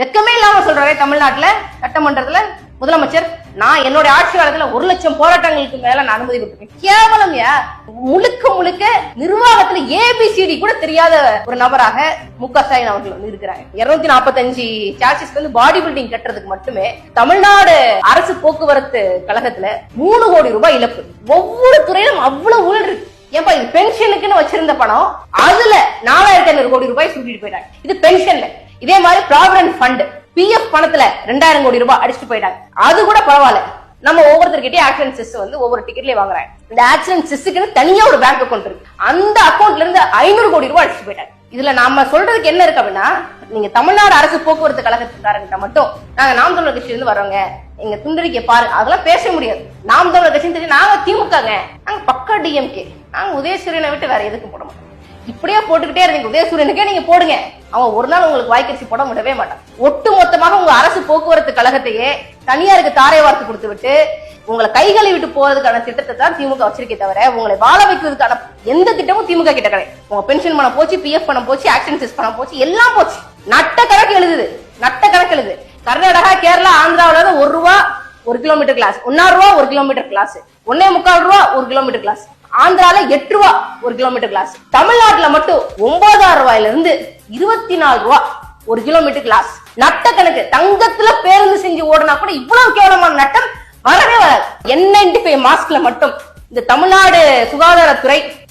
வெக்கமே இல்லாம சொல்றாரு தமிழ்நாட்டுல சட்டமன்றத்துல முதலமைச்சர், நான் என்னுடைய ஆட்சி காலத்துல 1 லட்சம் போராட்டங்களுக்கு மேல நான் அனுமதி கொடுத்திருக்கேன். கேவலம் முழுக்க நிர்வாகத்துல ஏபிசிடி கூட தெரியாத ஒரு நபராக முக ஸ்டாலின் அவர்கள் வந்து இருக்கிறாங்க. 245 சார்ஜஸ் வந்து பாடி பில்டிங் கட்டுறதுக்கு மட்டுமே தமிழ்நாடு அரசு போக்குவரத்து கழகத்துல 3 கோடி ரூபாய் இழப்பு. ஒவ்வொரு துறையிலும் அவ்வளவு ஊழல் இருக்கு. ஏன்பா இது பென்ஷனுக்குன்னு வச்சிருந்த பணம், அதுல 4500 கோடி ரூபாய் சுட்டிட்டு போயிட்டாங்க. இது பென்ஷன்ல. இதே மாதிரி ப்ராவிடன்ட் ஃபண்ட் பிஎஃப் பணத்துல 2000 கோடி ரூபாய் அடிச்சுட்டு போயிட்டாங்க. அது கூட பரவாயில்ல, நம்ம ஒவ்வொருத்தர்கிட்டயும் ஆக்சிடென்ட் செஸ் வந்து ஒவ்வொரு டிக்கெட்லயே வாங்குறாங்க. இந்த ஆக்சிடென்ட் செஸ்ஸுக்கு தனியா ஒரு பேங்க் அக்கௌண்ட் இருக்கு. அந்த அக்கௌண்ட்ல இருந்து 500 கோடி ரூபாய் அடிச்சுட்டு போயிட்டாங்க. இதுல நாம சொல்றதுக்கு என்ன இருக்கு அப்படின்னா, நீங்க தமிழ்நாடு அரசு போக்குவரத்து கழகத்துக்காரங்கிட்ட மட்டும் நாங்க நாம் தமிழர் கட்சியில இருந்து வர்றோங்க, எங்க துண்டறிக்கை பாருங்க, அதெல்லாம் பேச முடியாது. நாம் தமிழர் கட்சி தெரியும், நாங்க திமுகங்க, நாங்க பக்கா டிஎம்கே, நாங்க உதயசூரியனை விட்டு வேற எதுக்கு போட மாட்டோம். இப்படியே போட்டுக்கிட்டே இருந்தீங்க, உதயசூரியனுக்கே நீங்க போடுங்க, அவன் ஒரு நாள் உங்களுக்கு வாய்க்கரிசி போட விடவே மாட்டான். ஒட்டு மொத்தமாக உங்க அரசு போக்குவரத்து கழகத்தையே தனியாருக்கு தாரை வார்த்து கொடுத்து விட்டு உங்களை கைகளை விட்டு போறதுக்கான திட்டத்தை தான் திமுக வச்சிருக்கே தவிர உங்களை வாழ வைக்கிறதுக்கான எந்த திட்டமும் திமுக கிட்ட கிடையாது. உங்க பென்ஷன் பணம் போச்சு, பிஎஃப் பணம் போச்சு, ஆக்சிடென்ட் செஸ் பணம் போச்சு, எல்லாம் போச்சு. நட்ட கணக்கு எழுதுது. கர்நாடகா, கேரளா, ஆந்திராவில 1 ரூபா 1 கிலோமீட்டர் கிளாஸ், 1.5 ரூபா 1 கிலோமீட்டர் கிளாஸ், 1.25 ரூபா 1 கிலோமீட்டர் கிளாஸ், ஆந்திரால 8 ரூபா 1 கிலோமீட்டர் கிளாஸ், தமிழ்நாட்டுல மட்டும் 9,000 ரூபாயில இருந்து 24 ரூபா 1 கிலோமீட்டர் கிளாஸ். நட்ட கணக்கு. தங்கத்துல பேருந்து செஞ்சு ஓடுனா கூட இவ்வளவு கேவலமான நட்டம் வரவே வராது. N95 மாஸ்க்ல மட்டும் இந்த தமிழ்நாடு சுகாதாரத்துறை